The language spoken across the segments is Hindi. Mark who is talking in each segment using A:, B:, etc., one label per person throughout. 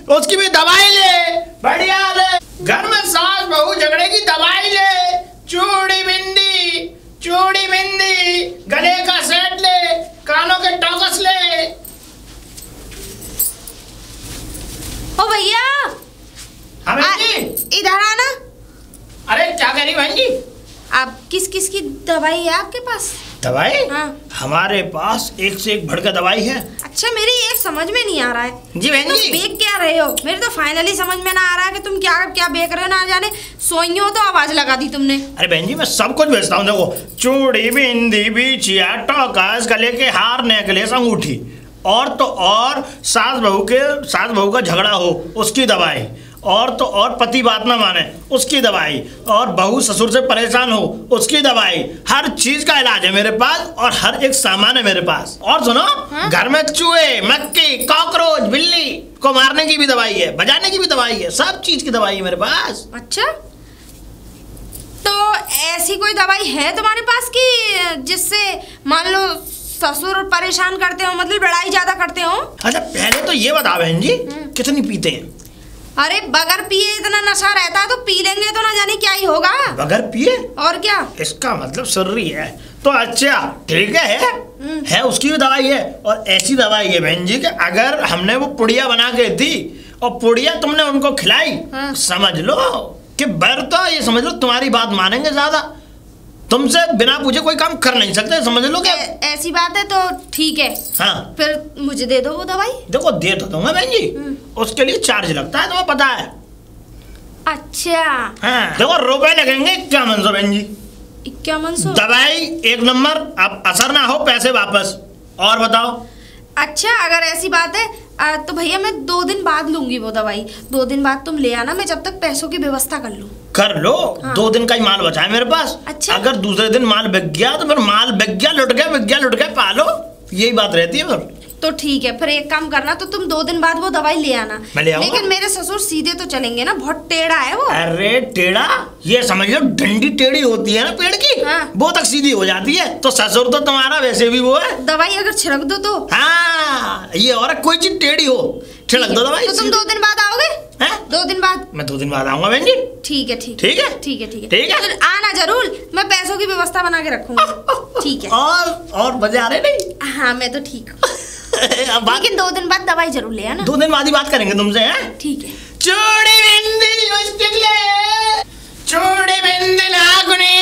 A: उसकी भी दवाई ले, बढ़िया ले। घर में सास बहू झगड़े की दवाई ले, चूड़ी बिंदी, गले का सेट ले, कानों के टॉकस ले।
B: ओ भैया,
A: हाँ बहन जी,
B: इधर आना।
A: अरे क्या कह रही बहन जी?
B: आप किस की दवाई है आपके पास?
A: दवाई?
B: हाँ।
A: हमारे पास एक से एक बढ़कर दवाई है।
B: अच्छा, मेरी एक समझ में नहीं आ रहा है।
A: जी बहन जी।
B: तुम बेच क्या रहे हो? मेरे तो फाइनली समझ में ना आ रहा है कि तुम क्या क्या बेच रहे हो। ना जाने सोई हो तो आवाज लगा दी तुमने।
A: अरे बहन जी, मैं सब कुछ बेचता हूँ। देखो, चूड़ी बिंदी बिछिया टॉकस, गले के हार, नेकलेस, अंगूठी, और तो और सास बहू का झगड़ा हो उसकी दवाई, और तो और पति बात ना माने उसकी दवाई, और बहू ससुर से परेशान हो उसकी दवाई। हर चीज का इलाज है मेरे पास और हर एक सामान है मेरे पास। और सुनो,
B: हाँ? घर
A: में चूहे, मक्खी, कॉकरोच, बिल्ली को मारने की भी दवाई है, बजाने की भी दवाई है, सब चीज की दवाई है मेरे पास।
B: अच्छा, तो ऐसी कोई दवाई है तुम्हारे पास कि जिससे मान लो ससुर परेशान करते हो, मतलब लड़ाई ज्यादा करते हो?
A: अच्छा, पहले तो ये बताओ बहन जी, कितनी पीते हैं?
B: अरे बगैर पिए इतना नशा रहता है तो पी लेंगे तो ना जाने क्या ही होगा।
A: बगैर पिए?
B: और क्या?
A: इसका मतलब सर्री है तो अच्छा ठीक है उसकी भी दवाई है। और ऐसी दवाई है बहन जी कि अगर हमने वो पुड़िया बना के दी और पुड़िया तुमने उनको खिलाई, समझ लो कि बर तो ये समझ लो तुम्हारी बात मानेंगे ज्यादा, तुमसे बिना पूछे कोई काम कर नहीं सकते, समझ लो। क्या
B: ऐसी बात है तो ठीक है।
A: हाँ,
B: फिर मुझे दे दो वो दवाई।
A: देखो, दे तो दूंगा बहन जी, उसके लिए चार्ज लगता है, तुम्हें पता है।
B: अच्छा
A: हाँ, देखो रुपए लगेंगे 5100 बहन जी।
B: 5100?
A: दवाई एक नंबर, अब असर ना हो पैसे वापस। और बताओ?
B: अच्छा, अगर ऐसी बात है तो भैया मैं 2 दिन बाद लूंगी वो दवाई। 2 दिन बाद तुम ले आना, मैं जब तक पैसों की व्यवस्था कर लूं।
A: कर लो।
B: हाँ।
A: 2 दिन का ही माल बचा है मेरे पास।
B: अच्छा।
A: अगर दूसरे दिन माल बिक गया तो फिर माल बिक गया, लुट गया पालो, यही बात रहती है फिर।
B: तो ठीक है, फिर एक काम करना, तो तुम 2 दिन बाद वो दवाई ले आना।
A: मैं ले आऊंगा।
B: लेकिन मेरे ससुर सीधे तो चलेंगे ना, बहुत टेढ़ा है वो।
A: अरे टेढ़ा, ये समझ लो डंडी टेढ़ी होती है ना पेड़ की,
B: हाँ।
A: वो तक सीधी हो जाती है। तो ससुर तो तुम्हारा वैसे भी वो है।
B: दवाई अगर छिड़क दो तो?
A: हाँ, ये और कोई चीज टेढ़ी हो, छिड़क दो दवाई।
B: तो तुम 2 दिन बाद आओगे? 2 दिन बाद?
A: मैं 2 दिन बाद आऊंगा बहन जी।
B: ठीक है।
A: ठीक है।
B: तो आना जरूर, मैं पैसों की व्यवस्था बना के रखूंगी। ठीक है।
A: और मजे आ रहे नहीं?
B: हाँ, मैं तो ठीक हूँ। लेकिन 2 दिन बाद दवाई जरूर ले आना।
A: 2 दिन बाद ही बात करेंगे तुमसे, हैं?
B: ठीक है।
A: चूड़ी बिंदी लिपस्टिक ले, चूड़ी बिंदी नाखूनी,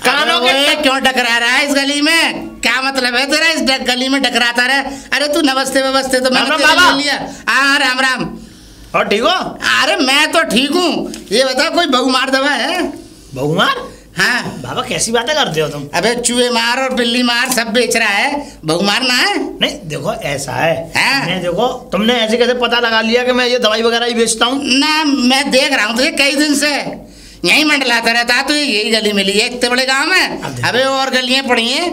A: कानों के।
C: क्यों टकरा रहा है इस गली में? क्या मतलब है तेरा इस गली में टकराता रहे? अरे तू नमस्ते तो मैंने तेरे ले लिया। हाँ, राम राम।
A: और ठीक हो?
C: अरे मैं तो ठीक हूँ। ये बता, कोई बहुमार दवा है?
A: बहुमार?
C: हाँ
A: बाबा, कैसी बातें करते हो तुम?
C: अबे चूहे मार और बिल्ली मार सब बेच रहा है, बहुमार ना है?
A: नहीं देखो, ऐसा है, मैं देखो तुमने ऐसे कैसे पता लगा लिया कि मैं ये दवाई वगैरह ही बेचता हूँ?
C: ना, मैं देख रहा हूँ तुझे कई दिन से यहीं मंडलाता रहता, तो यही गली मिली है इतने बड़े गाँव में। अबे और गलियां पड़ी हैं,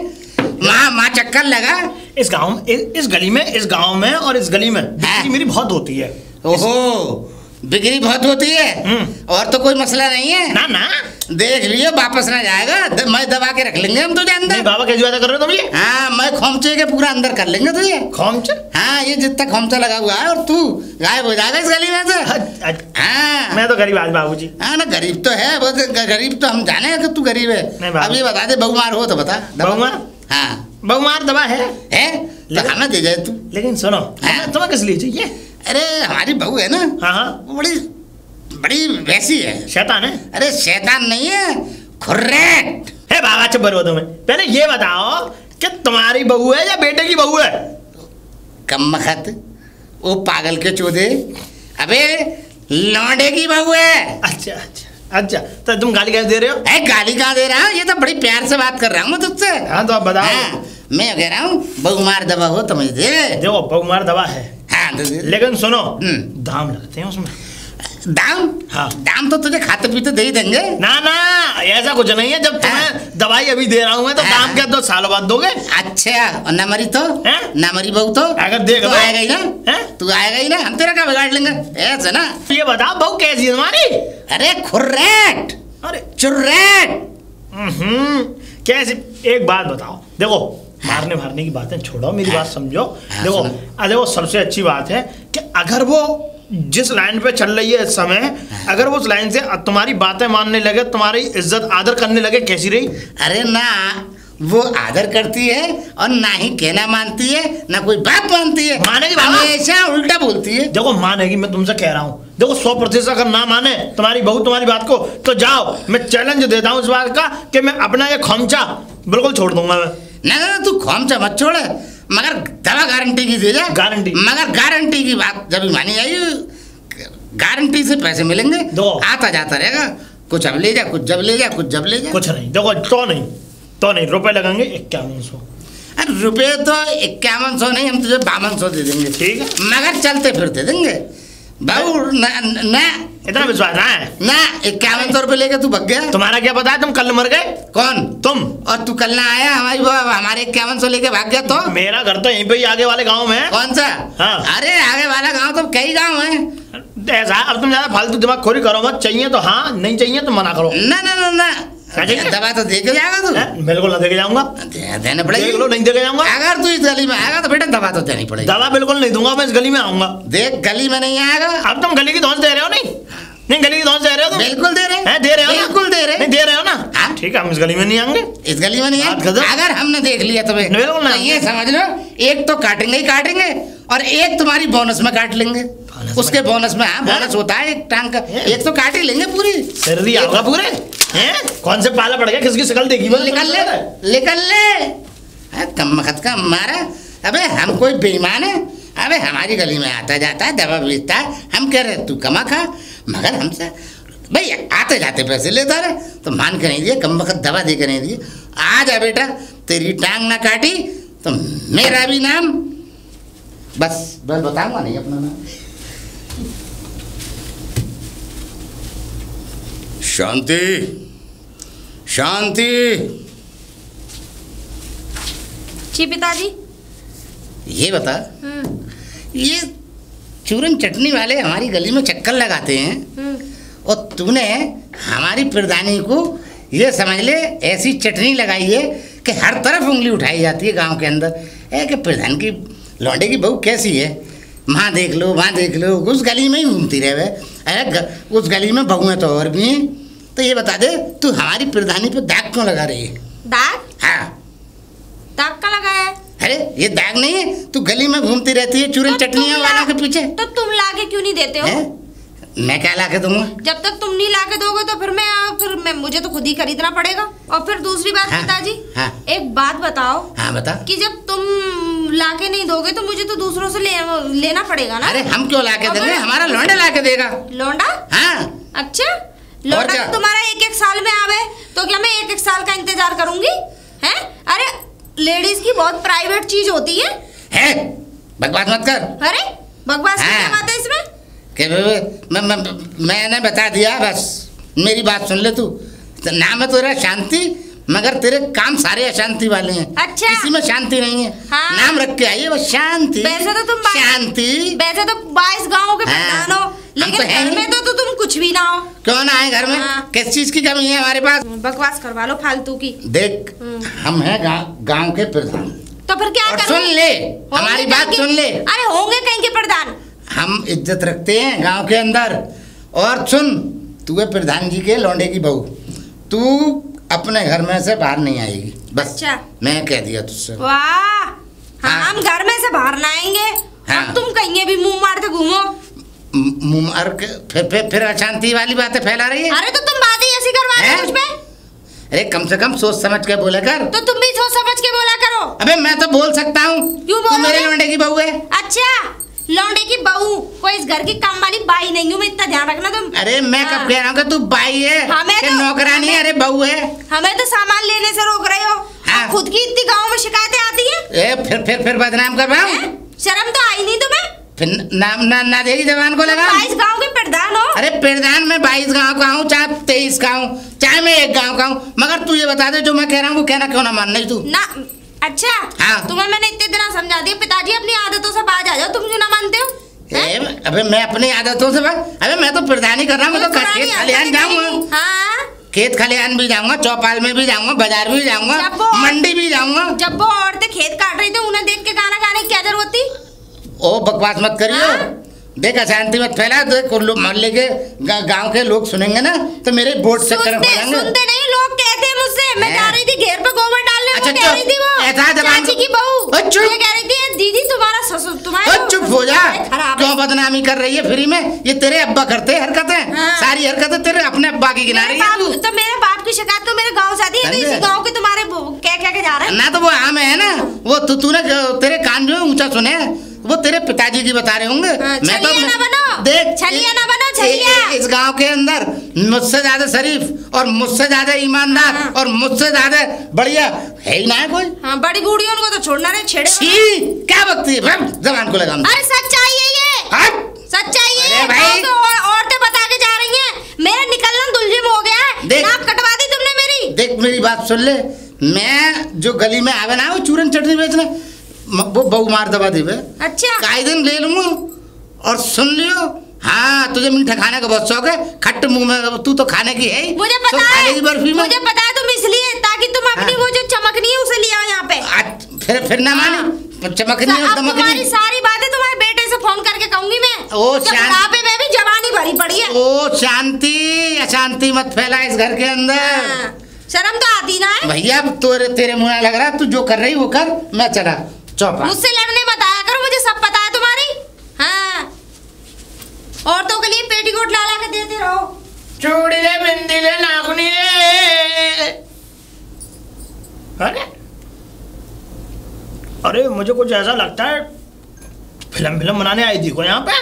C: वहाँ चक्कर लगा।
A: इस गाँव में और इस गली में बिक्री मेरी बहुत होती है।
C: ओहो, बिक्री बहुत होती है? और तो कोई मसला नहीं है
A: ना।
C: देख लियो, वापस ना जाएगा, मैं दबा के रख लेंगे हम तुझे अंदर।
A: बाबा कैसी बात कर रहे हो तुम ये?
C: हाँ, मैं खोमचे के पूरा अंदर कर लेंगे तुझे।
A: खोमचे?
C: हाँ, ये जितना खोमचा लगा हुआ है और तू गायब हो जाएगा इस गली में से। हाँ,
A: मैं तो गरीब आदमी बाबूजी।
C: हाँ ना, गरीब तो है, गरीब तो हम जाने कि तू गरीब है। अब ये बता दे, बहुमार हो तो बता।
A: बहुमार?
C: हाँ,
A: बहुमार दवा है
C: तो हमें दे जाए तू।
A: लेकिन सुनो, तुम्हें किस लिए चाहिए?
C: अरे हमारी बहू है ना,
A: हाँ,
C: वो बड़ी वैसी है।
A: शैतान है? अरे
C: शैतान नहीं है, खुर्रेट
A: है। बाबा चुप करो, तुम्हें पहले ये बताओ कि तुम्हारी बहू है या बेटे की बहू है?
C: कम्मखत, वो पागल के चोदे, अबे लौंडे की बहू है।
A: अच्छा, तो तुम गाली कैसे दे रहे हो?
C: गाली कहाँ दे रहा हूँ, ये तो बड़ी प्यार से बात कर रहा हूँ मैं तुझसे।
A: हाँ, तो आप बताओ।
C: मैं कह रहा हूँ बहुमार दवा हो तो मुझे दे।
A: देखो, बहुमार दवा है।
C: हाँ,
A: लेकिन सुनो, दाम लगते हैं उसमें।
C: दाम?
A: हाँ,
C: दाम तो तुझे खाते पीते दे ही देंगे।
A: ना, ऐसा कुछ नहीं है। जब तुम्हें दवाई अभी दे रहा हूँ मैं, तो दाम क्या 2 सालों बाद दोगे?
C: अच्छा, और ना मरी तो? ना मरी बहू तो?
A: अगर देख
C: आएगा ही ना, तू आएगा ही ना, हम तेरा क्या बिगाड़ लेंगे, ऐसा ना।
A: ये बताओ, बहू कैसी है तुम्हारी?
C: अरे खुर्रेट,
A: अरे
C: चुर्रेट।
A: कैसी? एक बात बताओ, देखो मारने मारने की बातें छोड़ो, मेरी बात समझो।
C: हाँ,
A: देखो
C: सुनो।
A: देखो सबसे अच्छी बात है कि अगर वो जिस लाइन पे चल रही है इस समय, अगर वो उस लाइन से तुम्हारी बातें मानने लगे, तुम्हारी इज्जत आदर करने लगे, कैसी रही?
C: अरे ना वो आदर करती है और ना ही कहना मानती है, ना कोई बात मानती है,
A: मानेगी बाबा?
C: हमेशा उल्टा बोलती है।
A: देखो मानेगी, मैं तुमसे कह रहा हूँ। देखो 100% अगर ना माने तुम्हारी बहू तुम्हारी बात को, तो जाओ, मैं चैलेंज देता हूँ इस बात का कि मैं अपना ये खोमचा बिल्कुल छोड़ दूंगा मैं।
C: ना तू खोमचा मत छोड़, मगर दवा गारंटी की दे जा।
A: गारंटी?
C: मगर गारंटी की बात जब मानी जाएगी, गारंटी से पैसे मिलेंगे,
A: दो
C: आता जाता रहेगा, कुछ अब ले जा, कुछ जब ले जा, कुछ जब ले जा।
A: कुछ नहीं, देखो तो नहीं रुपए लगेंगे 5100।
C: अरे रुपये तो 5100 नहीं, हम तुझे 5200 दे देंगे,
A: ठीक है,
C: मगर चलते फिरते देंगे बाबू। ना
A: इतना विश्वास ना है
C: ना 5100 रुपये लेके तू भग गया।
A: तुम्हारा क्या पता है, तुम कल मर गए।
C: कौन?
A: तुम।
C: और तू कल ना आया, हमारे 5100 लेके भाग गया तो?
A: मेरा घर तो यहीं पे ही आगे वाले गांव में है।
C: कौन सा?
A: हाँ।
C: अरे आगे वाला गांव तो कई गांव है।
A: ऐसा अब तुम ज्यादा फालतू दिमाग खोरी करो मत, चाहिए तो हाँ, नहीं चाहिए तो मना करो।
C: ना ना ना ना दवा तो दे के जाएगा तू?
A: बिल्कुल ना देके जाऊंगा,
C: देने पड़ेगी।
A: देख लो, नहीं देके जाऊंगा।
C: अगर तू इस गली में आएगा तो बेटा दवा तो देनी पड़ेगी।
A: दवा बिल्कुल नहीं दूंगा, मैं इस गली में आऊंगा।
C: देख गली में नहीं आएगा।
A: अब तुम गली की धौंस दे रहे हो? नहीं गली की धौंस दे रहे हो तुम?
C: बिल्कुल दे रहे
A: हैं, दे रहे हो ना?
C: बिल्कुल दे रहे।
A: नहीं दे रहे हो ना?
C: हाँ।
A: ठीक है, हम इस गली में नहीं आएंगे।
C: इस गली में नहीं आएंगे। अगर हमने देख लिया तुम्हें
A: बिल्कुल
C: तो ये समझ लो, एक तो काटेंगे ही काटेंगे और एक तुम्हारी बोनस में काट लेंगे। उसके बोनस में, हाँ बोनस होता है एक टांग का, एक तो काट ही लेंगे पूरी।
A: सर्दी आऊंगा पूरे हैं? कौन से पाला पड़ गया, किसकी शकल देखी?
C: निकल ले कम वक्त का मारा। अबे हम कोई बेईमान है? अबे हमारी गली में आता जाता है, दवा बेचता है, हम कह रहे तू कमा खा, मगर हमसे भाई आते जाते पैसे लेता रहे तो मान के नहीं दिए, कम वक्त दवा दे के नहीं दिए। आ जा बेटा, तेरी टांग ना काटी तो मेरा भी नाम, बस बताऊंगा नहीं अपना नाम। शांति शांति।
B: जी पिताजी।
C: ये बता, ये चूरन चटनी वाले हमारी गली में चक्कर लगाते हैं और तूने हमारी प्रधानी को ये समझ ले ऐसी चटनी लगाई है कि हर तरफ उंगली उठाई जाती है गांव के अंदर। है कि प्रधान की लौंडे की बहू कैसी है, वहाँ देख लो वहाँ देख लो, उस गली में ही घूमती रहे। अरे उस गली में बहुएं तो और भी हैं। तो ये बता दे, तू हमारी प्रधानी पे दाग क्यों लगा रही है?
B: दाग?
C: हाँ,
B: दाग का लगाया है?
C: अरे ये दाग नहीं है, तू गली में घूमती रहती है चूरन चटनियाँ वाला के पीछे।
B: तो तुम लाके क्यों नहीं देते हो?
C: मैं क्या लाके दूंगा?
B: जब तक तुम नहीं लाके दोगे तो फिर मैं मुझे तो खुद ही खरीदना पड़ेगा। और फिर दूसरी बात पिताजी, एक बात बताओ।
C: हाँ बता।
B: कि जब तुम लाके नहीं दोगे तो मुझे तो दूसरों से लेना पड़ेगा ना।
C: अरे हम क्यों लाके देंगे, हमारा लौंडा लाके देगा।
B: लौंडा?
C: हाँ।
B: अच्छा, लौंडा तुम्हारा एक साल में आवे तो क्या मैं एक साल का इंतजार करूंगी? हैं? अरे लेडीज की बहुत प्राइवेट चीज होती है।
C: बकवास मत कर।
B: अरे बकवास की क्या बात है इसमें?
C: मैंने बता दिया, बस मेरी बात सुन ले तू। नाम है तेरा शांति, मगर तेरे काम सारे अशांति वाले हैं।
B: अच्छा,
C: किसी में शांति नहीं है।
B: हाँ।
C: नाम रख के आइए बस शांति।
B: वैसे तो तुम
C: शांति,
B: वैसे तो 22 गाँव के प्रधान हो, लेकिन
C: तो
B: घर में तो तुम कुछ भी ना हो।
C: क्यों ना आए घर में?
B: हाँ।
C: किस चीज की कमी है हमारे पास?
B: बकवास करवा लो फालतू की।
C: देख हम हैं गांव के प्रधान।
B: तो फिर क्या करूं?
C: सुन ले हमारी बात, सुन ले।
B: अरे होंगे कहीं के प्रधान।
C: हम इज्जत रखते हैं गांव के अंदर। और सुन, तू है प्रधान जी के लौंडे की बहू, तू अपने घर में से बाहर नहीं आएगी, बस। अच्छा। मैं कह दिया तुझसे।
B: वाह, हम घर में से बाहर ना आएंगे।
C: हाँ।
B: अब तुम कहीं भी मुंह मारते घूमो।
C: मुंह मार के फिर अशांति वाली बातें फैला रही है।
B: अरे तो तुम बातें ऐसी करवा रहे हो मुझ पे।
C: अरे कम से कम सोच समझ के बोला कर।
B: तो तुम भी सोच समझ के बोला करो।
C: अबे मैं तो बोल सकता हूँ।
B: क्यों बोल?
C: तू मेरे लौंडे की बहू है।
B: अच्छा, लौंडे की बहू, कोई इस घर की काम वाली बाई नहीं हूँ मैं, इतना ध्यान रखना तुम।
C: अरे मैं कब कह रहा हूँ कि तू बाई है, कि नौकरानी है? अरे बहू है।
B: हमें तो सामान लेने से रोक रहे हो। हाँ। खुद की इतनी गाँव में शिकायतें आती है।
C: फिर बदनाम कर रहा हूँ।
B: शर्म तो आई नहीं तुम्हें?
C: फिर नाम ना देगी जबान को लगा।
B: 22 गाँव के प्रधान हो।
C: अरे प्रधान मैं 22 गाँव का हूँ, चाहे 23 का हूँ, चाहे मैं 1 गाँव का हूँ, मगर तू ये बता दे जो मैं कह रहा हूँ वो कहना क्यों ना मान नहीं तू?
B: ना। अच्छा। हाँ। तुम्हें मैंने इतने दिन समझा दिया पिताजी, अपनी आदतों से बाज आ जाओ। तुम क्यों ना मानते हो?
C: अबे मैं अपनी आदतों से अबे मैं तो प्रधानी कर रहा हूँ, मैं तो खेत खलिहान जाऊंगा।
B: हाँ,
C: खेत खलिहान भी जाऊंगा, चौपाल में भी जाऊंगा, बाजार भी जाऊंगा, मंडी भी जाऊंगा।
B: जब वो औरतें खेत काट रही थी उन्हें देख के गाना गाने की क्या जरूरत थी?
C: ओ बकवास मत करियो। देख अशांति मत फैला। देख मोहल्ले के गांव के लोग सुनेंगे ना तो मेरे वोट से करम पड़ेंगे।
B: सुनते नहीं, लोग कहते हैं मुझसे। मैं जा रही थी घेर पे गोबर डालने,
C: अच्छा,
B: वो कह रही थी, वो
C: ऐसा जबान
B: चाची की बहू ये कह रही थी दीदी तुम्हारा ससुर तुम्हारा।
C: चुप हो जा। क्यों बदनामी कर रही है फ्री में? ये तेरे अब्बा करते हरकतें।
B: हाँ।
C: सारी हरकतें तेरे अपने अब्बा की गिना रही है तू।
B: तो मेरे बाप की शिकायत तो मेरे गाँव से आती है, तो इसी गाँव के तुम्हारे कह के जा रहे हैं
C: ना। तो वो आम है ना, वो तूने तेरे कान जो ऊंचा सुने वो तेरे पिताजी की बता रहे होंगे।
B: मैं तो
C: देख
B: छलिया ना बनो, छलिया।
C: इस गांव के अंदर मुझसे ज्यादा शरीफ और मुझसे ज्यादा ईमानदार और मुझसे ज्यादा बढ़िया है ही ना कोई।
B: हाँ, बड़ी बूढ़ियों को तो छोड़ना नहीं, छेड़े
C: क्या बकती है जबान को लगा।
B: अरे सच्चाई है ये, सच्चाई है। औरतें बता के जा रही हैं मेरा निकलना दुलझे में हो गया है, नाक कटवा दी तुमने मेरी।
C: देख मेरी बात सुन ले। मैं जो गली में आवे ना वो चूरन चटनी बेचने वो बहु मार दबा दी।
B: अच्छा,
C: काई दिन ले लूंगा और सुन लियो। हाँ, तुझे मीठा खाने का बहुत शौक है। खट्ट मुंह में तू तो खाने की है।
B: मुझे पता है,
C: बर्फी में
B: मुझे पता है तुम इसलिए ताकि तुम अपनी वो जो चमकनी है उसे ले आओ यहाँ पे।
C: फिर ना माने चमकनी और दमकनी।
B: तुम्हारी सारी बातें तुम्हारे बेटे से फोन करके कहूंगी मैं।
C: ओ
B: शांति में भी जवानी भरी पड़ी है।
C: ओ शांति, अशांति मत फैला इस घर के अंदर।
B: शर्म तो आती ना है
C: भैया। तेरे मुँह लग रहा है, तू जो कर रही वो कर। मैं चला चौपा।
B: मुझसे लड़ने बताया करो, मुझे सब पता है तुम्हारी। हाँ, औरतों के लिए पेटीकोट ला के देते रहो।
A: चूड़ी ले, बिंदी ले, नाखूनी ले। अरे मुझे कुछ ऐसा लगता है फिल्म बनाने आई थी को यहाँ पे।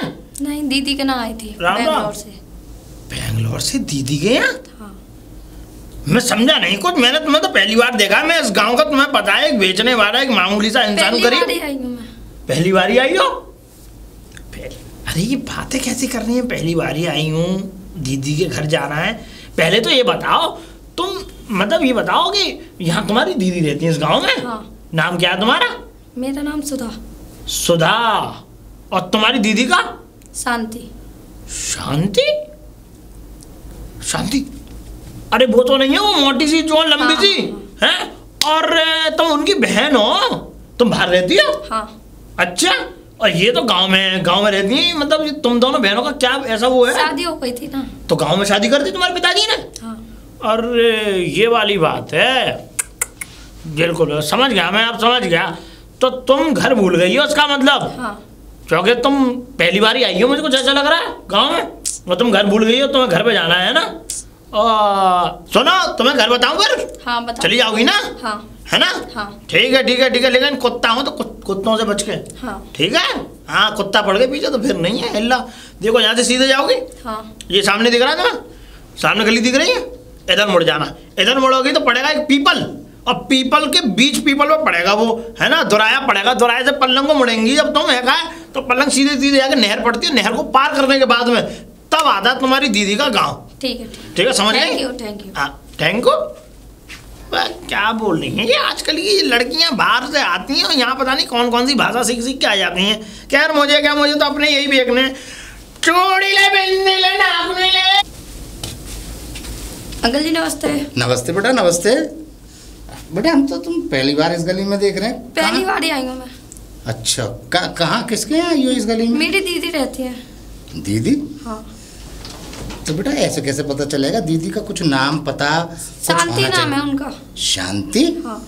B: नहीं, दीदी के ना आई थी
A: बैंगलोर से। बैंगलोर से दीदी के यहाँ? हाँ। मैं समझा नहीं कुछ। मैंने तुम्हें तो पहली बार देखा। मैं इस गांव का, तुम्हें पता है, एक बेचने वाला एक मामूली सा इंसान करीब। पहली बार ही आई हो? अरे ये बातें कैसी कर रही है? पहली बार ही आई हूँ, दीदी के घर जाना है। पहले तो ये बताओ तुम, मतलब ये बताओ कि यहाँ तुम्हारी दीदी रहती है इस गांव में?
B: हाँ।
A: नाम क्या है तुम्हारा?
B: मेरा नाम सुधा।
A: सुधा। और तुम्हारी दीदी का?
B: शांति।
A: शांति? शांति? अरे वो तो नहीं है, वो मोटी सी जो लंबी सी है। और तुम उनकी बहन हो? तुम बाहर रहती हो?
B: हाँ।
A: अच्छा, और ये तो गांव में रहती है। मतलब तुम दोनों बहनों का क्या ऐसा वो है?
B: शादी हो गई थी ना,
A: तो गांव में शादी कर दी तुम्हारे पिताजी ने?
B: हाँ।
A: अरे ये वाली बात है। बिल्कुल समझ गया मैं, अब समझ गया। तो तुम घर भूल गई हो उसका मतलब?
B: हाँ।
A: क्योंकि तुम पहली बार ही आई हो, मुझे कुछ ऐसा लग रहा है गांव में। और तुम घर भूल गई हो, तुम्हें घर पे जाना है ना? सुनो, तुम्हें घर बताऊं फिर?
B: हाँ, बताओ।
A: चली जाओगी ना?
B: हाँ।
A: है ना?
B: हाँ।
A: ठीक है ठीक है ठीक है। लेकिन कुत्ता हूँ तो कुत्तों से बच के।
B: हाँ।
A: ठीक है। हाँ, कुत्ता पड़ गए पीछे तो फिर नहीं है हिल्ला। देखो यहाँ से सीधे जाओगी।
B: हाँ।
A: ये सामने दिख रहा है तुम्हें? सामने गली दिख रही है? इधर मुड़ जाना। इधर मुड़ोगी तो पड़ेगा एक पीपल, और पीपल के बीच पीपल में पड़ेगा वो, है ना, दोराया पड़ेगा। दोराए से पल्लंग को मुड़ेंगी जब तुम है तो पल्लंग सीधे सीधे जाकर नहर पड़ती है। नहर को पार करने के बाद में तब आता तुम्हारी दीदी का गाँव।
B: ठीक है
A: ठीक है, समझ गए?
B: Thank you thank you.
A: Thank you. क्या बोल रही हैं ये आजकल की लड़कियां? बाहर से आती हैं और यहाँ पता नहीं कौन कौन सी भाषा सीख सीख के आ जाती हैं। खैर मुझे क्या, मुझे तो अपने यही देखने। चूड़ी ले, बिंदी ले, नाखून ले।
B: अंकल जी नमस्ते।
C: नमस्ते बेटा, नमस्ते। बेटा हम तो तुम पहली बार इस गली में देख रहे हैं।
B: पहली बार ही आई हूँ मैं।
C: अच्छा, कहाँ किसके यहाँ आई हो इस गली में?
B: मेरी दीदी रहती है।
C: दीदी?
B: हाँ।
C: तो बेटा ऐसे कैसे पता चलेगा? दीदी का कुछ नाम पता?
B: शांति नाम है उनका।
C: शांति?
B: हाँ।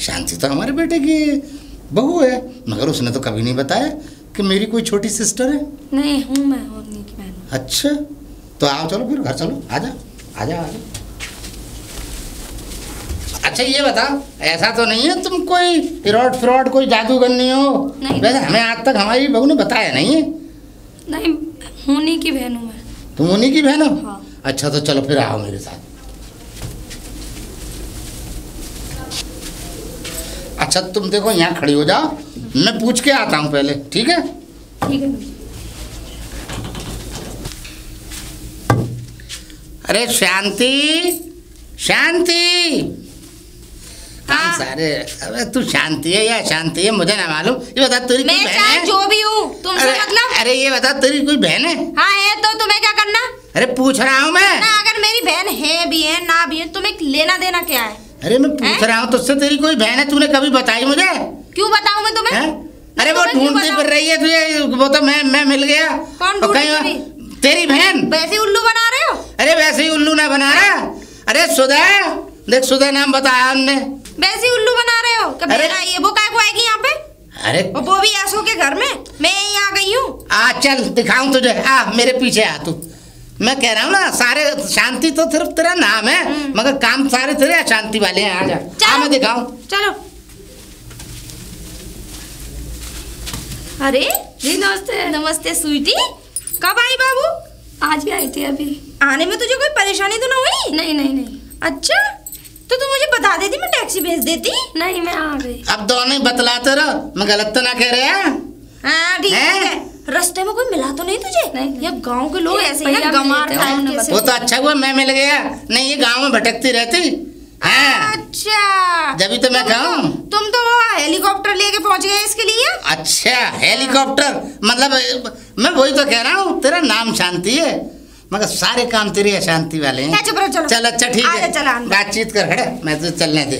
C: शांति तो हमारे बेटे की बहू है, मगर उसने तो कभी नहीं बताया कि मेरी कोई छोटी सिस्टर है।
B: नहीं हूँ मैं उन्हीं की बहन।
C: अच्छा, तो आओ चलो फिर घर चलो। आजा आजा आजा। अच्छा ये बता, ऐसा तो नहीं है तुम कोई फ्रॉड कोई जादूगरनी हो?
B: नहीं।
C: वैसे हमें आज तक हमारी बहू ने बताया नहीं है।
B: नहीं, उन्हीं की बहन हूँ मैं।
C: तुम उन्हीं की बहन हो?
B: हाँ।
C: अच्छा तो चलो फिर आओ मेरे साथ। अच्छा तुम देखो यहाँ खड़ी हो जाओ, मैं पूछ के आता हूँ पहले। ठीक है?
B: ठीक है।
C: अरे शांति, शांति। हाँ। सारे, अबे तू शांति है या शांति है मुझे ना मालूम। ये बता तेरी कोई बहन है?
B: जो भी हूँ तुमसे मतलब।
C: अरे ये बता तेरी कोई बहन है?
B: हाँ है, तो तुम्हें क्या करना?
C: अरे पूछ रहा हूँ मैं
B: ना, अगर मेरी बहन है भी है ना भी है, तुम्हें लेना देना क्या है?
C: अरे मैं पूछ रहा हूँ तुझसे, तेरी कोई बहन है, तूने कभी बताई मुझे?
B: क्यों बताऊं मैं तुम्हें?
C: अरे वो ढूंढती फिर रही है तुझे, वो तो मैं मिल गया।
B: कौन ढूंढती?
C: तेरी बहन।
B: वैसे उल्लू बना रहे हो?
C: अरे वैसे ही उल्लू ना बना रहा। अरे सुधा, देख सुधा नाम बताया हमने।
B: वैसे ही उल्लू बना रहे हो? कभी ये वो काय को आएगी यहाँ पे?
C: अरे
B: वो भी आंसू के घर में, मैं यहीं आ गई हूँ।
C: आ चल दिखाऊं तुझे, आ मेरे पीछे आ तू। मैं कह रहा हूँ ना, सारे शांति तो सिर्फ तेरा नाम है, मगर काम सारे तेरे अशांति वाले हैं। आ जा, मैं दिखाऊं।
B: चलो। अरे
D: जी नमस्ते।
B: नमस्ते स्वीटी, कब आई बाबू?
D: आज ही आई थी अभी।
B: आने में तुझे कोई परेशानी तो ना हुई?
D: नहीं नहीं नहीं।
B: अच्छा, तो तू मुझे बता देती, मैं टैक्सी भेज देती।
D: नहीं, मैं आ गई।
C: अब दोनों ही बतलाते रहो, मैं गलत तो ना कह रहे हैं?
B: हाँ ठीक है। रास्ते में कोई मिला तो नहीं तुझे?
D: नहीं।
B: ये गांव के लोग ऐसे ही
D: भैया
B: गमार
D: मिले थे,
B: टाइप
D: उन्होंने
B: के से।
C: वो तो अच्छा हुआ मैं मिल गया, नहीं ये गांव में भटकती रहती। हाँ
B: अच्छा,
C: जब तो मैं कहूँ
B: तुम तो वो हेलीकॉप्टर लेके पहुंच गए इसके लिए।
C: अच्छा हेलीकॉप्टर, मतलब मैं वही तो कह रहा हूँ, तेरा नाम शांति है मगर सारे काम तेरी अशांति वाले हैं।
B: चुप रहो, चलो।
C: चल अच्छा ठीक है,
B: चला
C: बातचीत कर खड़े, मैं तो चलने दे।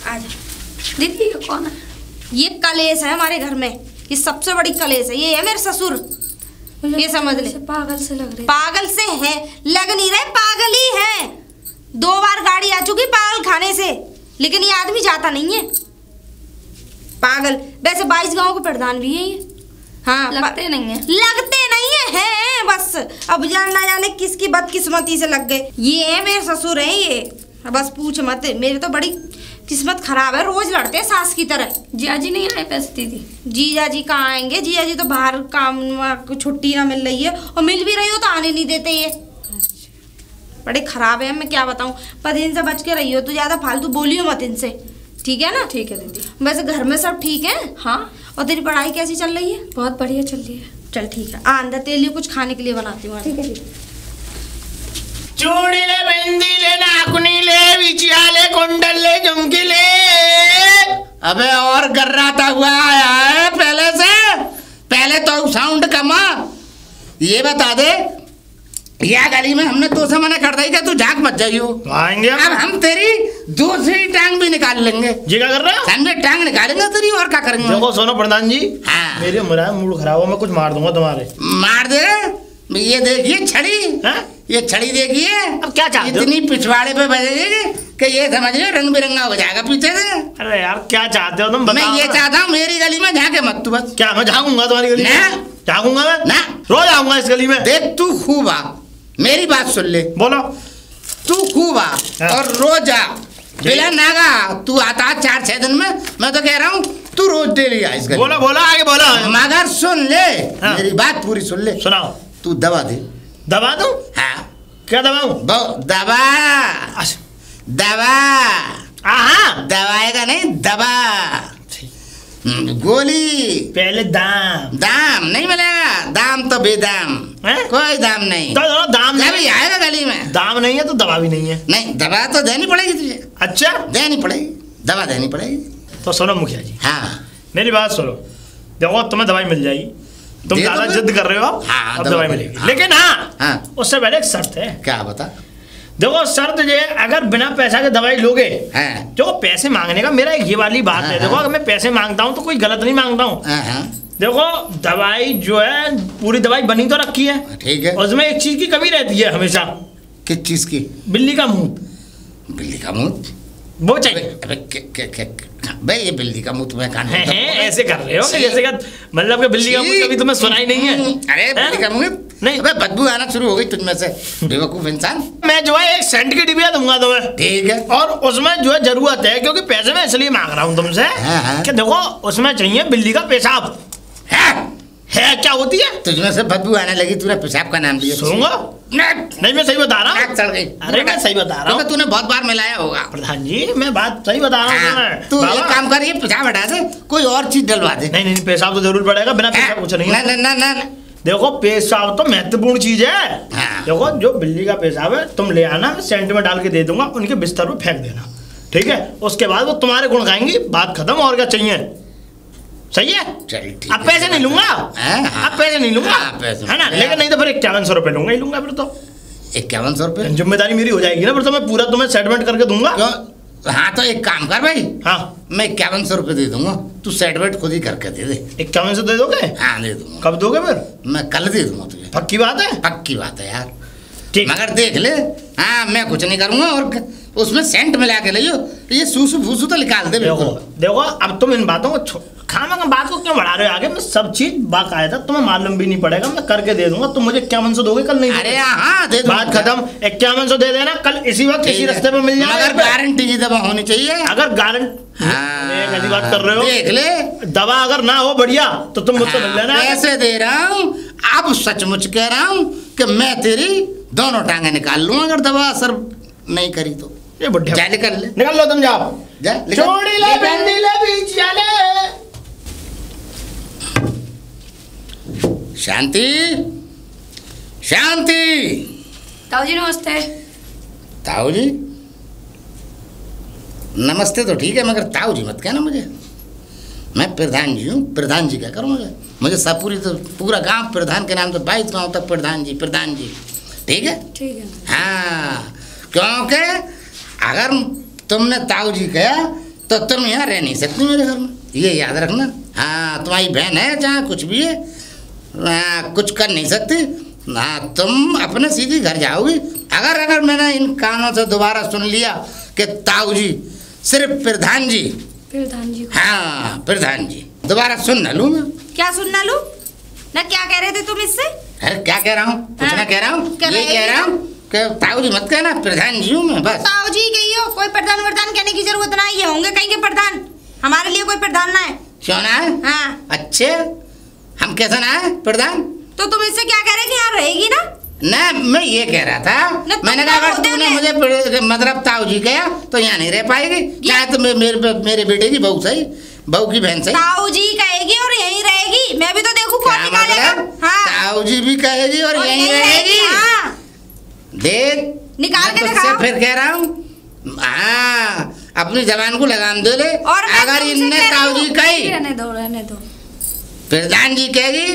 B: आजा।
D: दीदी ये कौन है?
B: ये कलेश है हमारे घर में, ये सबसे बड़ी कलेश है। ये है मेरे ससुर, ये समझ ले।
D: पागल से लग रही।
B: पागल से है, लग नहीं रहे, पागल ही है। 2 बार गाड़ी आ चुकी पागल खाने से, लेकिन ये आदमी जाता नहीं है। पागल। वैसे 22 गांव के प्रधान भी है ये। हाँ
D: लगते नहीं है।
B: लगते नहीं है बस। अब ना जाने किसकी बदकिस्मती से लग गए। ये है मेरे ससुर हैं ये, बस पूछ मत। मेरी तो बड़ी किस्मत खराब है, रोज लड़ते हैं सास की तरह।
D: जिया जी नहीं आए पैसे दीदी?
B: जीजा जी कहाँ आएंगे? जीजा जी तो बाहर काम छुट्टी ना मिल रही है, और मिल भी रही हो तो आने नहीं देते ये। बड़े खराब है, मैं क्या बताऊँ। पर इनसे बच के रही हो, तो ज्यादा फालतू बोलियो मत इनसे, ठीक है ना?
D: ठीक है दीदी।
B: वैसे घर में सब ठीक है?
D: हाँ।
B: और तेरी पढ़ाई कैसी चल रही है?
D: बहुत बढ़िया चल रही है।
B: चल ठीक है, अंदर तेरे लिए कुछ खाने के लिए बनाती हूँ।
D: ठीक है दीदी।
A: चूड़ी ले, बिंदी ले, नाखूनी ले, बिछिया ले, कुंडल ले, झुमकी ले।
C: अबे और गर्राता हुआ आया है पहले से, पहले तो साउंड कमा। ये बता दे, या गली में हमने तो से मना कर दी कि तू झाक मत जाइयो।
A: आएंगे
C: अब हम तेरी दूसरी टांग भी निकाल लेंगे।
A: जी क्या कर रहे हो?
C: समझे, टांग निकालेंगे तेरी, और क्या करेंगे?
A: देखो सोनो प्रधान जी,
C: हाँ।
A: मेरे मेरा मूड खराब हो, मैं कुछ मार दूंगा तुम्हारे।
C: मार दे। ये देखिए छड़ी, ये छड़ी देखिए।
A: अब क्या चाहते हो?
C: इतनी पिछवाड़े पे बजेगी कि ये समझ लो रंग बिरंगा हो जाएगा पीछे से।
A: अरे यार क्या चाहते हो तुम, बताओ।
C: मैं ये चाहता हूँ मेरी गली में झाके मत तू बस।
A: क्या मैं झाँकूंगा तुम्हारी गली में?
C: ना।
A: झाँकूंगा मैं
C: ना।
A: रोज आऊंगा इस गली में।
C: देख तू खूब आ, मेरी बात सुन ले।
A: बोलो।
C: तू खूब आ
A: हाँ।
C: और रोज आ, बिना नागा। तू आता 4-6 दिन में, मैं तो कह रहा हूँ तू रोज डेली आ इस गली।
A: बोलो बोलो, आगे बोलो।
C: मगर सुन ले,
A: हाँ।
C: मेरी बात पूरी सुन ले।
A: सुनाओ।
C: तू दवा दे।
A: दबा दूं?
C: हाँ
A: क्या दबाऊं?
C: दवा।
A: अच्छा।
C: दवा।
A: हाँ
C: दवाएगा नहीं, दवा। गोली।
A: पहले दाम।
C: दाम नहीं मिलेगा, दाम तो बेदाम
A: हैं?
C: कोई दाम नहीं।
A: तो दाम
C: जब ही आएगा गली में।
A: दाम नहीं है तो दवा भी नहीं है।
C: नहीं, दवा तो देनी पड़ेगी तुझे।
A: अच्छा
C: देनी पड़ेगी, दवा देनी पड़ेगी।
A: तो सुनो मुखिया जी,
C: हाँ
A: मेरी बात सुनो। देखो तुम्हें दवाई मिल जाएगी, तुम
C: दे दो
A: ज्यादा
C: फिर।
A: जिद कर रहे हो।
C: हाँ,
A: अब
C: दवा
A: दवाई
C: मिलेगी।
A: मिलेगी,
C: हाँ।
A: लेकिन हाँ
C: हाँ।
A: उससे पहले एक शर्त है।
C: क्या बता?
A: देखो शर्त ये, अगर बिना पैसा के दवाई लोगे,
C: हाँ।
A: देखो पैसे मांगने का मेरा ये वाली बात
C: हाँ,
A: है।
C: हाँ।
A: देखो अगर मैं पैसे मांगता हूँ तो कोई गलत नहीं मांगता हूँ।
C: हाँ हाँ
A: देखो दवाई जो है, पूरी दवाई बनी तो रखी है,
C: ठीक है।
A: उसमें एक चीज की कमी रहती है हमेशा।
C: किस चीज की?
A: बिल्ली का मुंह,
C: बिल्ली का मुंह?
A: वो चाहिए।
C: अबे भाई ये बिल्ली का मुंह तुम्हें कान में
A: ऐसे कर रहे हो कि जैसे कि मतलब कि बिल्ली का मुंह कभी तुम्हें सुना ही नहीं है।
C: अरे बिल्ली का मुंह
A: नहीं।
C: अबे बदबू आना शुरू हो गई तुझमें से, बेवकूफ इंसान।
A: मैं जो है एक सेंट की डिबिया दूंगा तुम्हें,
C: ठीक है।
A: और उसमें जो है जरूरत है, क्योंकि पैसे मैं इसलिए मांग रहा हूँ तुमसे
C: हाँ, हाँ।
A: कि देखो उसमें चाहिए बिल्ली का पेशाब। है क्या होती है?
C: तुझमें से बदबू आने लगी, तूने पेशाब का नाम लिया।
A: सुनूंगा? नहीं मैं सही बता रहा हूँ।
C: चढ़ गई।
A: अरे मैं सही बता रहा हूँ
C: तूने बहुत बार मिलाया होगा।
A: प्रधान जी, मैं बात सही बता रहा हूँ तुम्हें।
C: तू
A: बाबा,
C: एक काम कर, ये पेशाब हटा दे, कोई और चीज डलवा दे।
A: नहीं नहीं पेशाब तो जरूर पड़ेगा, बिना पेशाब कुछ नहीं है।
C: ना ना ना।
A: देखो पेशाब तो महत्वपूर्ण चीज है।
C: हाँ।
A: देखो जो बिल्ली का पेशाब है तुम ले आना, मैं सेंट में डाल के दे दूंगा, उनके बिस्तर पे फेंक देना, ठीक है? उसके बाद वो तुम्हारे गुण गाएंगी, बात खत्म। और क्या चाहिए? सही है।
C: चल ठीक
A: अब पैसे नहीं लूंगा,
C: हाँ,
A: अब पैसे नहीं लूंगा,
C: हाँ, पैसे
A: है ना, लेकिन नहीं तो फिर 5100 रुपये लूंगा ही लूंगा फिर तो।
C: 5100 रुपये
A: जिम्मेदारी मेरी हो जाएगी ना, फिर तो मैं पूरा तुम्हें सेटलमेंट करके दूंगा।
C: क्यों? हाँ तो एक काम कर भाई,
A: हाँ
C: मैं 5100 रुपये दे दूंगा, तू सेटलमेंट खुद ही करके दे दे।
A: 5100 दे दोगे?
C: हाँ दे दूंगा।
A: कब दोगे फिर?
C: मैं कल दे दूंगा तुझे।
A: पक्की बात है?
C: पक्की बात है यार,
A: ठीक।
C: मगर देख ले, हाँ मैं कुछ नहीं करूंगा, और उसमें सेंट मिला के लियो, ये सूसू फूसू तो निकाल दे
A: देखो
C: बिल्कुल।
A: देखो, अब तुम इन बातों को खाना का बात को क्यों बढ़ा रहे हो आगे? मैं सब चीज बाकायदा तुम्हें मालूम भी नहीं पड़ेगा, मैं करके दे दूंगा। तुम मुझे 5100 दोगे कल? नहीं
C: अरे हाँ दे दूंगा।
A: बात खत्म। 5100 दे देना, कल इसी वक्त किसी रास्ते पे मिल जाएगा।
C: मगर गारंटी की दवा होनी चाहिए।
A: अगर गारंटी,
C: हाँ,
A: कैसी बात कर रहे हो?
C: देख ले,
A: दवा अगर ना हो बढ़िया तो तुम मुझसे मिल लेना।
C: पैसे दे रहा हूँ, अब सचमुच कह रहा हूँ कि मैं तेरी दोनों टांगे निकाल लूँ अगर दवा असर नहीं करी तो।
A: ये बुढ़िया,
C: जा निकल ले,
A: निकल लो तुम, जाओ
C: जा निकल।
A: छोड़ी ले बंदी ले बीच जाले।
C: शांति, शांति।
D: ताऊ जी नमस्ते।
C: ताऊ जी नमस्ते तो ठीक है, मगर ताऊ जी मत कहना मुझे, मैं प्रधान जी हूँ। प्रधान जी क्या करूँ मुझे सब पूरा गांव प्रधान के नाम से 22 गांव तक प्रधान जी ठीक है।
D: ठीक है।
C: हाँ, क्योंकि अगर तुमने ताऊ जी कहा तो तुम यहाँ रह नहीं सकती मेरे घर में, ये याद रखना। हाँ, तुम्हारी बहन है जहाँ कुछ भी है, कुछ कर नहीं सकती। हाँ, तुम अपने सीधी घर जाओगी। अगर मैंने इन कानों से दोबारा सुन लिया कि ताऊ जी सिर्फ प्रधान जी, हाँ प्रधान जी, दोबारा सुन न लूँ मैं।
B: क्या सुन ना लूं? ना क्या कह रहे थे तुम इससे?
C: अरे क्या कह रहा हूँ, कुछ ना कह रहा हूँ, ये कह रहा हूँ कि ताऊ जी मत कहना, प्रधान जी हूँ मैं बस।
B: ताऊ जी कहियो, कोई प्रधान वर्धान कहने की जरूरत ना है, ये होंगे कहीं के प्रधान, हमारे लिए कोई प्रधान ना है।
C: क्यों ना है?
B: हाँ।
C: अच्छे, हम कैसे ना है प्रधान?
B: तो तुम इससे क्या कह रहे कि यहाँ रहेगी ना?
C: ना, मैं ये कह रहा था, मैंने कहा अगर तूने मुझे मतलब ताऊ जी कहा तो यहाँ नहीं रह पाएगी, चाहे तो मेरे बेटे की बहू सही, बहू की बहन सही।
B: ताऊ जी कहेगी और यहीं रहेगी, मैं भी तो देखूं कौन निकालेगा। हाँ।
C: ताऊ जी भी कहेगी और यहीं रहेगी।
B: हाँ।
C: देख
B: निकाल के
C: दिखा, फिर कह रहा हूँ, हाँ अपनी जबान को लगाम दे ले।
B: और
C: अगर इनने ताऊ जी कही,
D: रहने दो।
C: प्रधान जी कहेगी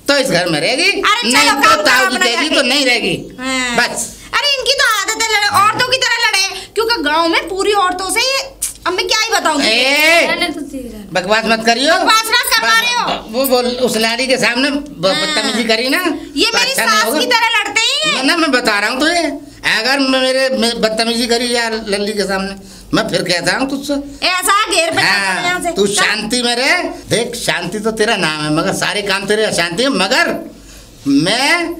C: तो इस घर में रहेगी,
B: अरे
C: नहीं
B: चलो,
C: तो
B: काम
C: ताऊ
B: करो
C: जी
B: अपना
C: कहेगी
B: जाके।
C: तो नहीं रहेगी।
B: हाँ।
C: बस।
B: अरे इनकी तो आदत है लड़े, औरतों की तरह लड़े, क्योंकि गांव में पूरी औरतों से ये, अब मैं क्या ही बताऊंगी।
D: रहने दो, ठीक है।
C: बकवास मत करियो।
B: बकवास ना करवा रहे हो।
C: वो बोल उस लाड़ी के सामने बदतमीजी करी ना,
B: ये
C: तो
B: मेरी
C: अच्छा नहीं
B: सास
C: होगा।
B: की तरह लड़ते हैं।
C: ना मैं बता रहा हूँ तुझे, अगर मैं बदतमीजी करी यार लल्ली के सामने, मैं फिर कहता हूँ तुझसे
B: ऐसा घेर पे यहाँ से।
C: तू शांति में रह। देख, शांति तो तेरा नाम है, मगर सारे काम तेरे अशांति है। मगर मैं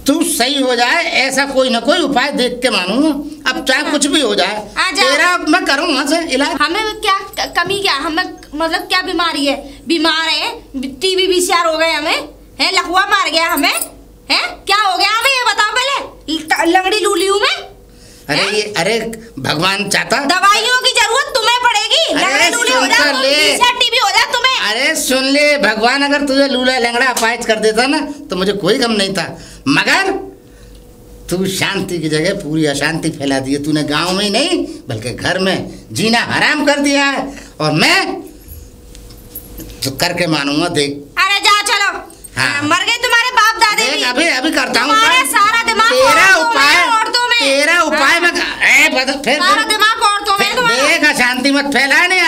C: तू सही हो जाए ऐसा कोई ना कोई उपाय देख के मानूंगा, अब चाहे कुछ भी हो जाए तेरा मैं करूँगा से इलाज।
B: हमें क्या कमी, क्या हमें मतलब क्या बीमारी है? बीमार है, टीबी बीसीआर हो गए हमें, है लकवा मार गया हमें, है क्या हो गया हमें ये बताओ पहले। लंगड़ी लूली हूँ मैं?
C: अरे भगवान चाहता
B: दवाइयों की जरूरत तुम्हें पड़ेगी, लंगड़ी लूली हो जाए, टीबी हो जाए तुम्हें।
C: अरे सुन ले, भगवान अगर तुझे लूला लंगड़ा अपाहिज कर देता ना तो मुझे कोई गम नहीं था, मगर तू शांति की जगह पूरी अशांति फैला दी है। तूने गांव में ही नहीं बल्कि घर में जीना हराम कर दिया है, और मैं तो करके मानूंगा। देख,
B: अरे जा चलो।
C: हाँ।
B: मर गए तुम्हारे बाप दादे भी।
C: अभी करता हूँ
B: सारा दिमाग
C: तेरा उपाय मैं फिर
B: सारा दिमाग औरतों में तुम्हारा।
C: देख, अशांति मत फैला। नहीं,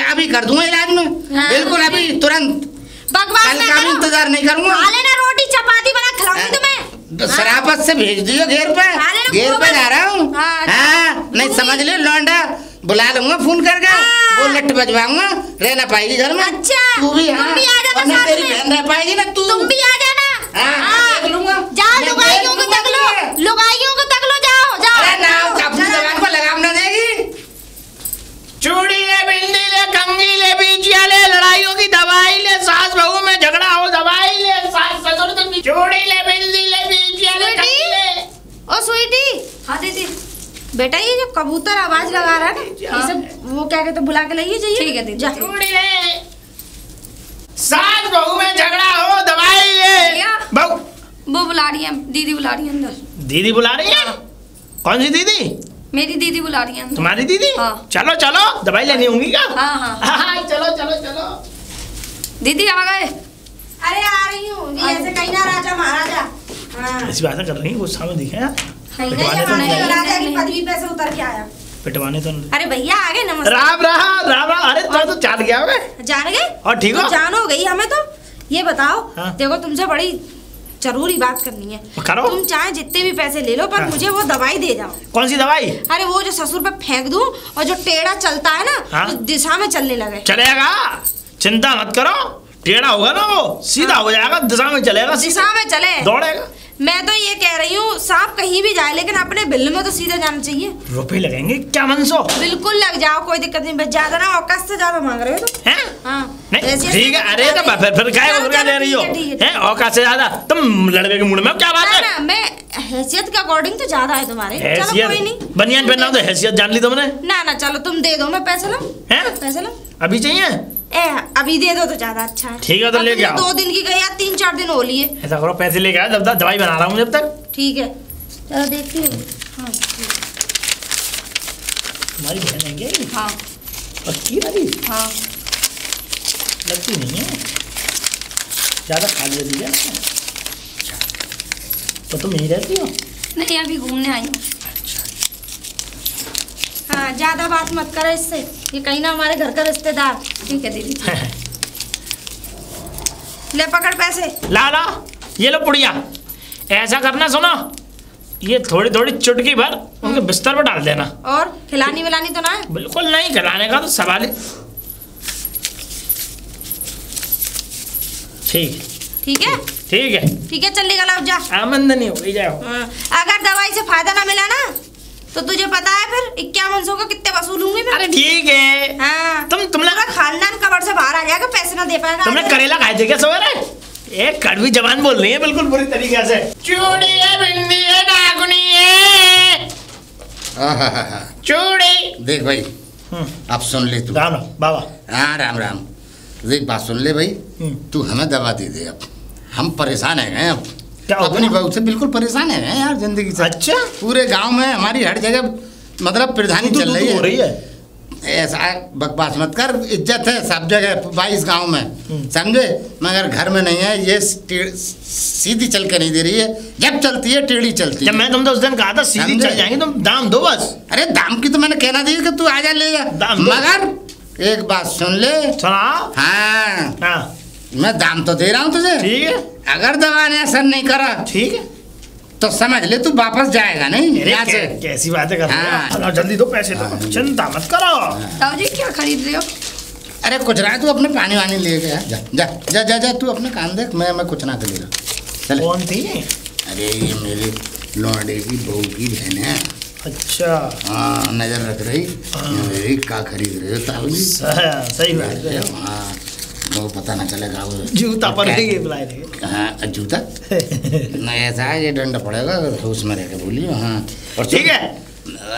C: अभी कर दूंगा इलाज में।
B: हाँ।
C: बिल्कुल अभी तुरंत,
B: बकवास
C: कल
B: ना
C: का भी
B: करो।
C: इंतजार नहीं करूंगा।
B: खा लेना, रोटी चपाती बना खिलाऊंगी तुम्हें।
C: शराबत से भेज दियो घेर पे, घेर पे जा रहा हूँ। हाँ, नहीं समझ ले लौंडा, बुला लूंगा फोन करके, वो लट बजवाऊंगा, रह ना पाएगी घर में।
B: अच्छा,
C: तू भी,
B: तुम भी आ जाना साथ
C: तेरी
B: में।
C: बहन रह पाएगी ना,
B: तुम भी आ जाना।
C: हाँ, देख लूंगा।
B: जा लुगाइयों को तक लो, लुगाइयों को तक लो, जाओ।
C: अरे ना, अपनी जबान को लगाम ना देगी।
A: चूड़ी ले, बिंदी ले, कंघी ले, बीचिया ले, लड़ाइयों की दवाई ले, सास बहू में झगड़ा हो दवाई ले, सास ससुर से चूड़ी ले, बिंदी ले, बीचिया ले, कंघी ले।
B: ओ स्वीटी।
D: हाँ दीदी।
B: बेटा ये जो कबूतर आवाज लगा रहा है ना, ये सब वो क्या कहते बुला के लाइए जाइए।
D: ठीक है दीदी।
B: जा।
A: चूड़ी ले, सास बहू में झगड़ा हो दवाई ले। बहू
D: वो बुला रही है, दीदी बुला रही है अंदर।
A: दीदी बुला रही है? कौन सी दीदी?
D: मेरी दीदी बुला रही है।
A: तुम्हारी दीदी?
D: हाँ।
A: चलो चलो, दवाई लेनी होंगी क्या?
D: हाँ।
A: हाँ, चलो चलो चलो।
D: दीदी आ गए?
B: अरे आ रही हूँ जी, ऐसे कहीं ना राजा महाराजा। हाँ।
A: ऐसी बातें कर रही है, गुस्सा में दिखे यार।
B: नहीं,
A: पिटवाने तो
B: हमारे
A: नहीं।
B: राजा की पदवी पे से उतर के आया।
A: पिटवाने तो नहीं।
B: अरे भैया आ गए, नमस्ते।
A: राम राम राम राम। अरे तो जान गया होगा।
B: जान गए?
A: और ठीक हो?
B: तो जान हो गई हमें तो। ये बताओ,
A: हाँ।
B: देखो तुमसे बड़ी जरूरी बात करनी है।
A: करो।
B: तुम चाहे जितने भी पैसे ले लो, पर
A: हाँ।
B: मुझे वो दवाई दे जाओ।
A: कौन सी दवाई?
B: अरे वो जो ससुर पे फेंक दूं और जो टेढ़ा चलता है ना,
A: हाँ।
B: उस दिशा में चलने लगे।
A: चलेगा, चिंता मत करो। टेढ़ा होगा ना वो सीधा हो जाएगा, दिशा में चलेगा,
B: दिशा में चले,
A: दौड़ेगा।
B: मैं तो ये कह रही हूँ, सांप कहीं भी जाए लेकिन अपने बिल में तो सीधे जाना चाहिए।
A: रुपए लगेंगे क्या मनसो?
B: बिल्कुल लग जाओ, कोई दिक्कत नहीं। बस ज्यादा ना, औकात से ज्यादा मांग रहे हो तुम।
A: हैं?
B: हाँ।
A: नहीं
B: ऐसे
A: ठीक है। अरे तो फिर क्या
B: चलो,
A: रुपया
B: चलो,
A: ले रही हो?
B: ठीक है।
A: हैं? औकात से ज्यादा तुम लड़के के मुंड में क्या बात
B: ना
A: है?
B: ना, मैं हैसियत के अकॉर्डिंग तो ज्यादा है तुम्हारे। चलो कोई नहीं।
A: हैसियत बनियान पहना तो हैसियत जान ली तुमने।
B: ना ना, चलो तुम दे दो, मैं पैसे लो।
A: हैं?
B: पैसे लो।
A: अभी चाहिए?
B: ए अभी दे दो तो ज्यादा अच्छा है।
A: ठीक है, तो
B: अब
A: लेके
B: तुमने
A: आओ।
B: 2 दिन की गई, 3-4 दिन हो लिए।
A: ऐसा करो, पैसे लेके आओ, जब तक दवाई बना रहा हूँ जब तक।
B: ठीक है, चलो देखती हूँ। हाँ
A: तुम्हारी बहन है क्या ये?
D: हाँ
A: पक्की वाली?
D: हाँ।
A: लगती नहीं है, ज्यादा खा लेती है। तो तुम यहीं रहती हो?
D: नहीं, अभी घूमने आई हूँ।
B: हाँ, ज्यादा बात मत करो इससे, ये कहीं ना हमारे घर का रिश्तेदार।
D: ठीक है दीदी।
B: ले पकड़ पैसे।
A: ला ला, ये लो पुड़िया। ऐसा करना, सुनो, ये थोड़ी थोड़ी चुटकी भर उनके बिस्तर पर डाल देना।
B: और खिलानी विलानी तो ना है?
A: बिल्कुल नहीं, खिलाने का तो सवाल ही। ठीक
B: ठीक है
A: ठीक है।
B: ठीक है, चल निकल अब जा।
A: आमदनी हो गई, जाओ।
B: हाँ, अगर दवाई से फायदा ना मिला ना, तो तुझे पता है फिर 5100 का कितने वसूलूंगी मैं।
A: अरे ठीक है।
B: हाँ,
A: तुमने
B: पूरा खानदान कबर से बाहर आ जाएगा, पैसे ना दे पाएगा।
A: तुमने करेला खाए थे क्या सवेरे? एक कड़वी जबान बोल रही है बिल्कुल बुरी तरीके से। चूड़ी है, बिंदी है, डाकुनी है। चूड़ी।
C: देख भाई, अब सुन ले तू।
A: राम राम बाबा।
C: हाँ राम राम। देख बात सुन ले भाई, तू हमें दवा दे दे। अब हम परेशान है अब,
A: क्या हो
C: अपनी
A: गया?
C: बहू से बिल्कुल परेशान है यार जिंदगी से।
A: अच्छा,
C: पूरे गांव में हमारी हर जगह मतलब प्रधानी चल रही
A: हो रही
C: है।
A: है।
C: ऐसा बकवास मत कर, इज्जत है सब जगह 22 गांव में, समझे? मगर घर में नहीं है। ये सीधी चल के नहीं दे रही है, जब चलती है टेढ़ी चलती
A: जब
C: है।
A: मैं तुमसे उस दिन कहा था सीधी
C: समझे?
A: चल जाएंगे, तुम दाम दो बस।
C: अरे दाम की तो मैंने कहना दी कि तू आजा ले जा,
A: दाम दो।
C: मगर एक बात सुन ले।
A: सुनाओ।
C: हाँ,
A: हाँ
C: मैं दाम तो दे रहा हूँ तुझे।
A: ठीक है।
C: अगर दवा ने असर नहीं करा
A: ठीक है,
C: तो समझ ले तू वापस जाएगा नहीं
A: अरे
C: यहाँ से।
A: कैसी बातें कर रहे
C: हाँ।
A: हो? जल्दी दो पैसे दो, चिंता मत करो।
D: ताऊ जी क्या खरीद रहे हो?
C: अरे कुछ रहा है, तू अपने पानी वानी ले गया। जा जा जा जा जा, तू अपने काम देख, मैं कुछ ना कर लेगा। चल।
A: कौन थी?
C: अरे ये मेरे लौंडे की बहू की बहन है।
A: अच्छा,
C: हाँ, नजर रख रही। मेरी का खरीद रहे हो ताऊ जी?
A: सही बात है।
C: हाँ, वो पता ना चलेगा वो
A: जूता पर बुलाए थे।
C: हाँ, जूता नहीं, ऐसा है ये डंडा पड़ेगा, उसमें रह के बोलियो। हाँ, और
A: ठीक है,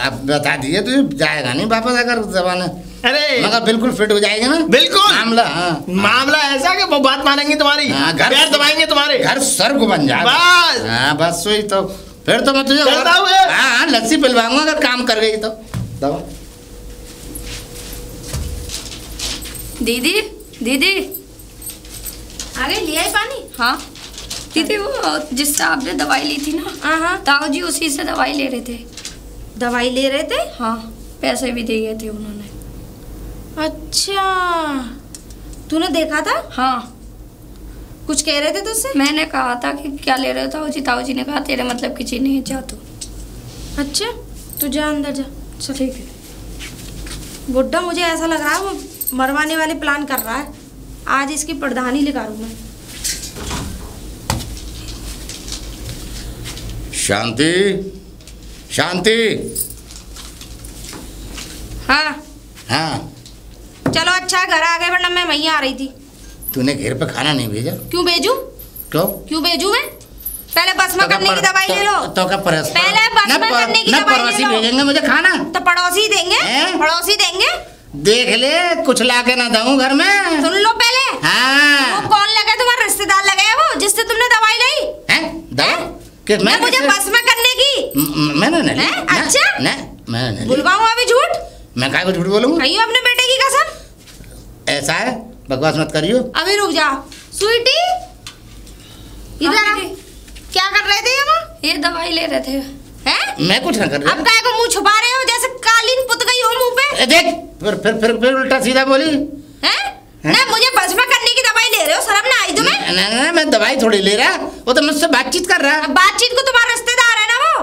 C: अब बता दिए तो जाएगा नहीं वापस अगर जबान।
A: अरे
C: मगर बिल्कुल फिट हो जाएगा ना
A: बिल्कुल
C: मामला। हाँ,
A: मामला ऐसा कि वो बात मानेंगे तुम्हारी।
C: हाँ, घर
A: पैर दबाएंगे तुम्हारे।
C: घर स्वर्ग बन जाए
A: बस।
C: हाँ बस वही तो। फिर तो मैं तुझे
A: चलता हूँ।
C: हाँ हाँ, लस्सी पिलवाऊंगा अगर काम कर गई तो। दवा
D: दीदी दीदी
B: आ गई, लिया ही पानी?
D: हाँ दीदी, वो जिससे आपने दवाई ली थी ना,
B: हाँ,
D: ताऊ जी उसी से दवाई ले रहे थे।
B: दवाई ले रहे थे?
D: हाँ, पैसे भी दिए थे उन्होंने।
B: अच्छा, तूने देखा था?
D: हाँ,
B: कुछ कह रहे थे तुझसे?
D: मैंने कहा था कि क्या ले रहे हो ताऊ जी? ताऊ जी ने कहा तेरे मतलब की चीज नहीं है, जा तू।
B: अच्छा, तू जा अंदर जा।
D: चल ठीक है।
B: बुड्ढा मुझे ऐसा लग रहा है वो मरवाने वाले प्लान कर रहा है। आज इसकी प्रधानी निकालूं मैं।
C: शांति शांति।
B: हाँ
C: हाँ,
B: चलो अच्छा, घर आ गए, वरना मैं वहीं आ रही थी।
C: तूने घर पे खाना नहीं भेजा?
B: क्यों भेजूं?
C: क्यों
B: भेजूं मैं? पहले बस में करने की दवाई ले लो।
C: तो क्या
B: पहले बस में करने की दवाई ले
C: पड़ोसी
B: लो।
C: भेजेंगे मुझे खाना?
B: तो पड़ोसी देंगे।
C: हैं?
B: पड़ोसी देंगे।
C: देख ले, कुछ ला के ना दूं घर में।
B: सुन लो पहले।
C: हाँ।
B: वो कौन लगा? तुम्हारा रिश्तेदार लगा है वो, जिससे तुमने दवाई ली
C: हैं? दवा?
B: हैं?
C: कि
B: मैं मुझे
C: किससे-
B: बस में करने की।
C: मैंने नहीं ली।
B: हैं?
C: ना,
B: अच्छा?
C: ना, मैंने नहीं ली।
B: बुलवाऊं अभी झूठ?
C: मैं काय को झूठ बोलूँगा?
B: कहियो अपने बेटे की कसम।
C: ऐसा है, बकवास मत करियो।
B: अभी रुक जा। स्वीटी इधर आ।
D: दीदी।
B: क्या कर रहे थे हम?
D: ये दवाई ले रहे थे।
B: हैं?
C: मैं कुछ ना कर रहा।
B: अब काय को मुंह छुपा रहे हो जैसे कालीन पुत गई हो मुंह पे?
C: देख, फिर उल्टा सीधा बोली।
B: हैं? ना मुझे भस्म करने की दवाई ले रहे हो, शर्म ना आई तुम्हें?
C: ना, मैं दवाई थोड़ी ले रहा, वो तो मुझसे बातचीत कर रहा।
B: अब बातचीत को तुम्हारा रिश्तेदार है ना वो?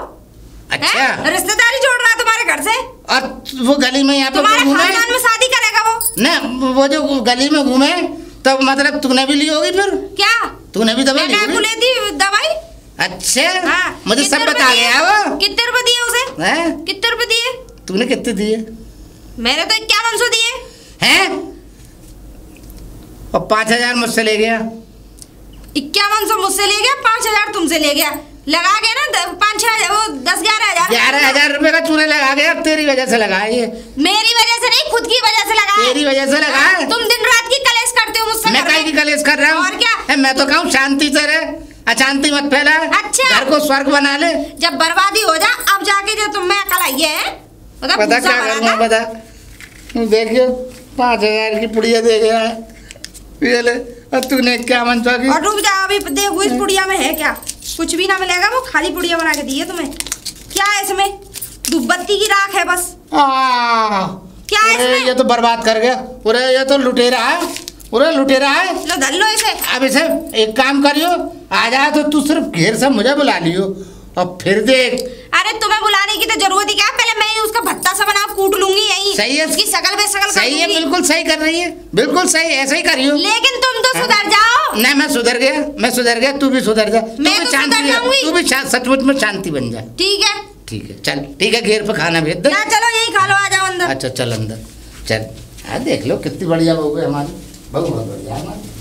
C: अच्छा।
B: हैं? रिश्तेदारी जोड़ रहा है तुम्हारे घर से।
C: और वो गली में यहाँ पे
B: तुम्हारे
C: घूमे
B: खानदान में शादी करेगा वो?
C: ना, वो जो गली में घूमे तब मतलब तूने भी ली होगी फिर?
B: क्या?
C: तूने भी दवाई
B: मैं
C: ली
B: काय को
C: होगी?
B: लेती दवाई?
C: अच्छा,
B: हाँ।
C: मुझे
B: कितने
C: सब
B: रुपए
C: बता
B: दिए?
C: गया वो।
B: कितने रुपए दिए उसे?
C: हैं?
B: कितने रुपए दिए?
C: तूने कितने दिए
B: मैंने तो 5100 दिए।
C: हैं? और 5000 मुझसे ले गया।
B: 5100 मुझसे ले गया, 5000 तुमसे ले गया। लगा के ना 5-6 हजार, वो 10-11 हजार।
C: 11,000 रुपए का तूने लगा गया, तेरी वजह से लगा ये।
B: मेरी वजह से नहीं, खुद की वजह से लगा है।
C: तेरी वजह से लगा है।
B: तुम दिन रात की कलेश करते हो मुझसे।
C: मैं काहे की कलेश कर रहा हूँ?
B: और क्या?
C: है, मैं तो कहूँ शांति से रहे, अशांति मत फैला।
B: अच्छा।
C: घर को स्वर्ग बना ले।
B: जब बर्बादी हो जा, अब जाके जो तुम मैं अकल आई है,
C: पता क्या करूँगा, बता। देखियो 5,000 की पुड़िया दे गया है, ये ले। और तूने क्या मनसा की?
B: और रुक जा, अभी देखो इस पुड़िया में है क्या? कुछ भी ना मिलेगा, वो खाली पुड़िया बना के दी है तुम्हें। क्या है इसमें? धूपबत्ती की राख है बस। क्या है
C: अरे
B: इसमें?
C: ये तो बर्बाद कर गया। पूरे ये तो लुटेरा है, पूरा लुटेरा है।
B: लो धर लो इसे।
C: अब इसे एक काम करियो, आ जाए तो तू सिर्फ घेर से मुझे बुला लियो और फिर देख।
B: अरे तुम्हें बुलाने की तो जरूरत ही क्या? पहले मैं ही उसका भत्ता सा बना कूट लूंगी यही।
C: सही है।
B: उसकी शकल बेशकल कर
C: सही है,
B: दूंगी।
C: बिल्कुल सही कर रही है, बिल्कुल सही, ऐसा ही करियो।
B: लेकिन तुम तो सुधर जाओ।
C: नहीं, मैं सुधर गया, तू भी सुधर जा। तू
B: मैं
C: भी
B: तो
C: शांति
B: सुधर
C: रह,
B: जाऊंगी।
C: तू भी सचमुच में शांति बन जा।
B: ठीक है।
C: ठीक है, चल ठीक है, घेर पे खाना भेज दे।
B: ना चलो यही खा लो, आ जाओ अंदर।
C: अच्छा चल अंदर चल। देख लो कितनी बढ़िया बहू है हमारी, बहू बहुत बढ़िया है हमारी।